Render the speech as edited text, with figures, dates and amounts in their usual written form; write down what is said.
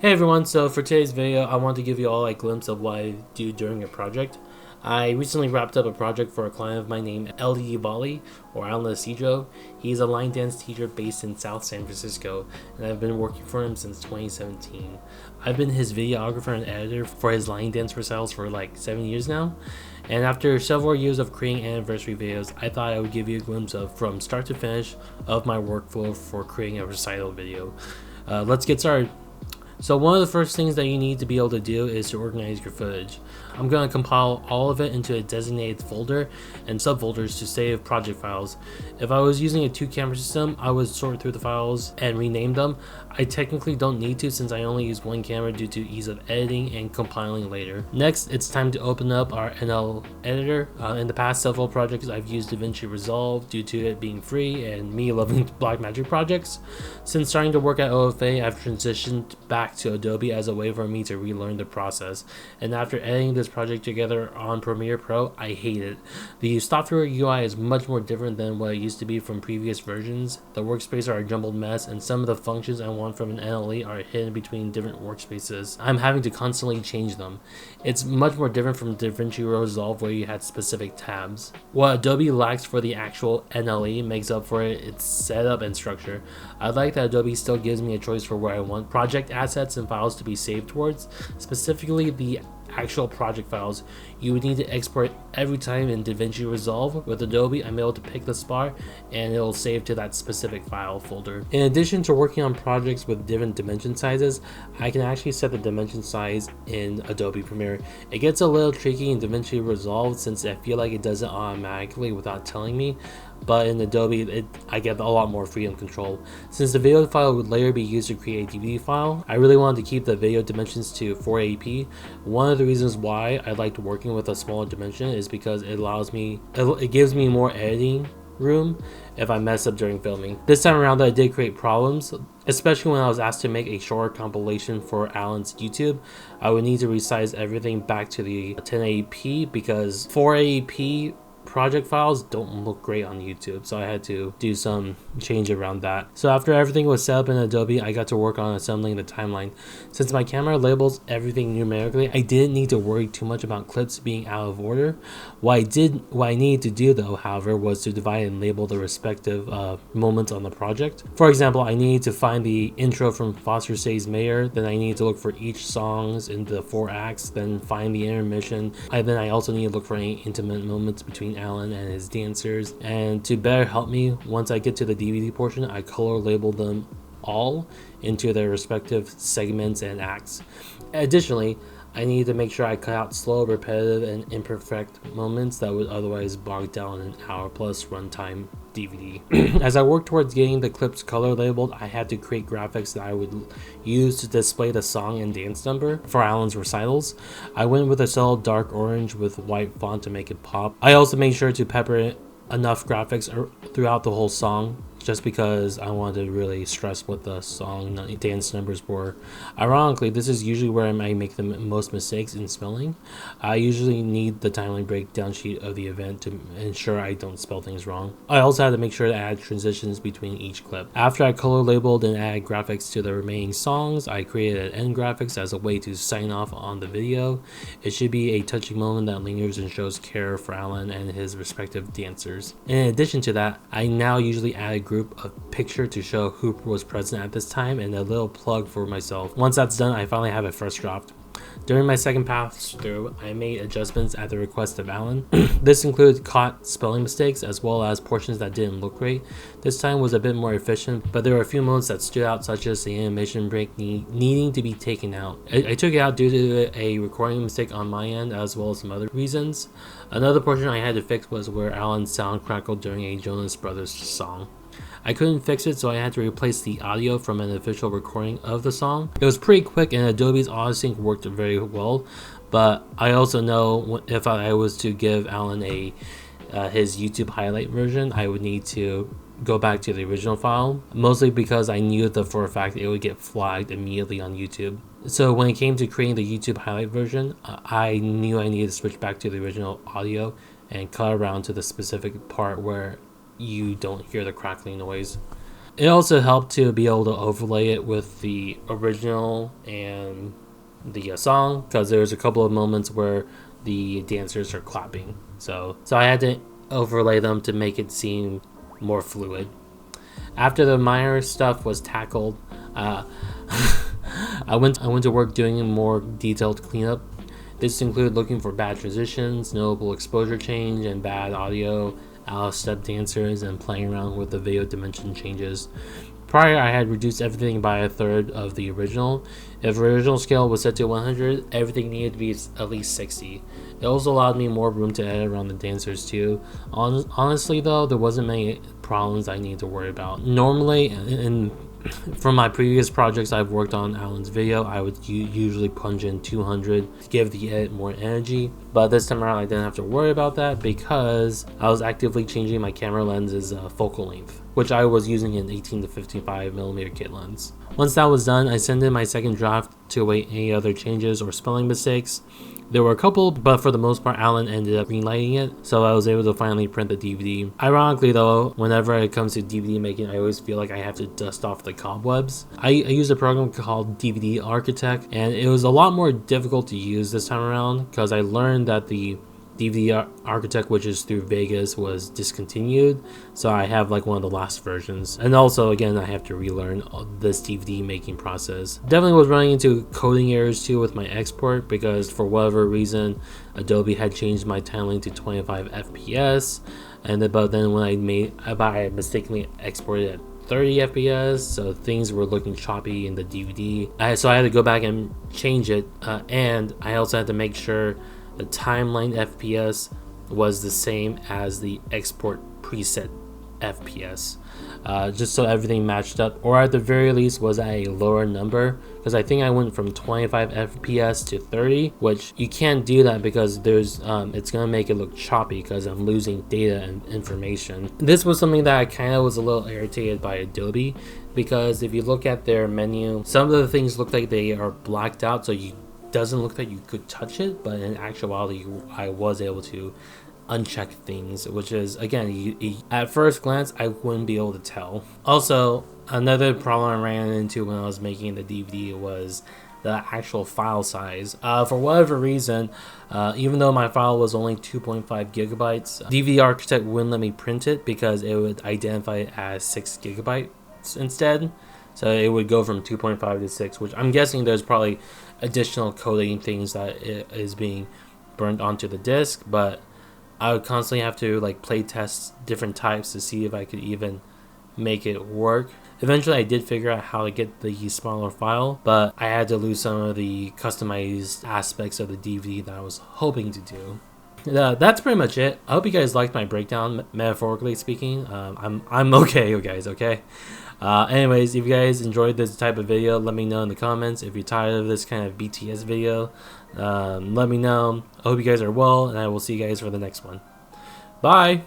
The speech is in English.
Hey everyone, so for today's video, I want to give you all a glimpse of what I do during a project. I recently wrapped up a project for a client of mine named LDVALI, or Alan Cedro. He's a line dance teacher based in South San Francisco, and I've been working for him since 2017. I've been his videographer and editor for his line dance recitals for like 7 years now. And after several years of creating anniversary videos, I thought I would give you a glimpse of, from start to finish, of my workflow for creating a recital video. Let's get started. So one of the first things that you need to be able to do is to organize your footage. I'm going to compile all of it into a designated folder and subfolders to save project files. If I was using a 2-camera system, I would sort through the files and rename them. I technically don't need to since I only use one camera due to ease of editing and compiling later. Next, it's time to open up our NL editor. In the past several projects, I've used DaVinci Resolve due to it being free and me loving Blackmagic projects. Since starting to work at OFA, I've transitioned back to Adobe as a way for me to relearn the process. And after editing this project together on Premiere Pro, I hate it. The software UI is much more different than what it used to be from previous versions. The workspaces are a jumbled mess, and some of the functions I want from an NLE are hidden between different workspaces. I'm having to constantly change them. It's much more different from DaVinci Resolve where you had specific tabs. What Adobe lacks for the actual NLE makes up for its setup and structure. I like that Adobe still gives me a choice for where I want project assets and files to be saved towards, specifically the actual project files. You would need to export every time in DaVinci Resolve. With Adobe, I'm able to pick the spot and it'll save to that specific file folder. In addition to working on projects with different dimension sizes, I can actually set the dimension size in Adobe Premiere. It gets a little tricky in DaVinci Resolve since I feel like it does it automatically without telling me, but in Adobe I get a lot more freedom control. Since the video file would later be used to create a DVD file, I really wanted to keep the video dimensions to 480p. One of the reasons why I liked working with a smaller dimension is because it gives me more editing room if I mess up during filming. This time around I did create problems, especially when I was asked to make a shorter compilation for Alan's YouTube. I would need to resize everything back to the 1080p because 480p project files don't look great on YouTube, so I had to do some change around that. So after everything was set up in Adobe, I got to work on assembling the timeline. Since my camera labels everything numerically, I didn't need to worry too much about clips being out of order. What I needed to do though, however, was to divide and label the respective moments on the project. For example, I needed to find the intro from Foster Says Mayor, then I needed to look for each songs in the 4 acts, then find the intermission, and then I also need to look for any intimate moments between Alan and his dancers. And to better help me, once I get to the DVD portion, I color label them all into their respective segments and acts. Additionally, I needed to make sure I cut out slow, repetitive, and imperfect moments that would otherwise bog down an hour-plus runtime DVD. As I worked towards getting the clips color labeled, I had to create graphics that I would use to display the song and dance number for Alan's recitals. I went with a solid dark orange with white font to make it pop. I also made sure to pepper enough graphics throughout the whole song, just because I wanted to really stress what the song dance numbers were. Ironically, this is usually where I make the most mistakes in spelling. I usually need the timeline breakdown sheet of the event to ensure I don't spell things wrong. I also had to make sure to add transitions between each clip. After I color labeled and added graphics to the remaining songs, I created an end graphics as a way to sign off on the video. It should be a touching moment that lingers and shows care for Alan and his respective dancers. In addition to that, I now usually add a group of picture to show who was present at this time and a little plug for myself. Once that's done, I finally have it first draft. During my second pass through, I made adjustments at the request of Alan. This included caught spelling mistakes as well as portions that didn't look great. This time was a bit more efficient, but there were a few moments that stood out, such as the animation break needing to be taken out. I took it out due to a recording mistake on my end as well as some other reasons. Another portion I had to fix was where Alan's sound crackled during a Jonas Brothers song. I couldn't fix it, so I had to replace the audio from an official recording of the song. It was pretty quick and Adobe's auto-sync worked very well, but I also know if I was to give Alan his YouTube highlight version, I would need to go back to the original file, mostly because I knew for a fact it would get flagged immediately on YouTube. So when it came to creating the YouTube highlight version, I knew I needed to switch back to the original audio and cut around to the specific part where you don't hear the crackling noise. It also helped to be able to overlay it with the original and the song, because there's a couple of moments where the dancers are clapping. So I had to overlay them to make it seem more fluid. After the minor stuff was tackled, I went to work doing a more detailed cleanup. This included looking for bad transitions, notable exposure change, and bad audio, out of step dancers, and playing around with the video dimension changes. Prior, I had reduced everything by a third of the original. If the original scale was set to 100, everything needed to be at least 60. It also allowed me more room to edit around the dancers too. Honestly though, there wasn't many problems I needed to worry about. Normally, from my previous projects I've worked on Alan's video, I would usually punch in 200 to give the edit more energy, but this time around I didn't have to worry about that because I was actively changing my camera lens's focal length, which I was using an 18 to 55mm kit lens. Once that was done, I sent in my second draft to await any other changes or spelling mistakes. There were a couple, but for the most part, Alan ended up greenlighting it, so I was able to finally print the DVD. Ironically though, whenever it comes to DVD making, I always feel like I have to dust off the cobwebs. I used a program called DVD Architect, and it was a lot more difficult to use this time around because I learned that the DVD Architect, which is through Vegas, was discontinued, so I have like one of the last versions. And also again, I have to relearn this DVD making process. Definitely was running into coding errors too with my export, because for whatever reason Adobe had changed my timeline to 25 FPS, but then when I mistakenly exported at 30 FPS, so things were looking choppy in the DVD. So I had to go back and change it, and I also had to make sure the timeline FPS was the same as the export preset FPS, just so everything matched up, or at the very least was at a lower number, because I think I went from 25 FPS to 30, which you can't do that because there's it's gonna make it look choppy because I'm losing data and information. This was something that I kind of was a little irritated by Adobe, because if you look at their menu, some of the things look like they are blacked out, so you doesn't look like you could touch it, but in actuality I was able to uncheck things, which is again, at first glance I wouldn't be able to tell. Also, another problem I ran into when I was making the DVD was the actual file size. For whatever reason, even though my file was only 2.5 gigabytes, DVD Architect wouldn't let me print it because it would identify it as 6 gigabytes instead. So it would go from 2.5 to 6, which I'm guessing there's probably additional coding things that is being burned onto the disk, but I would constantly have to like play test different types to see if I could even make it work. Eventually I did figure out how to get the smaller file, but I had to lose some of the customized aspects of the DVD that I was hoping to do. That's pretty much it. I hope you guys liked my breakdown, metaphorically speaking. I'm okay, guys, okay? Anyways, if you guys enjoyed this type of video, let me know in the comments. If you're tired of this kind of BTS video, let me know. I hope you guys are well, and I will see you guys for the next one. Bye!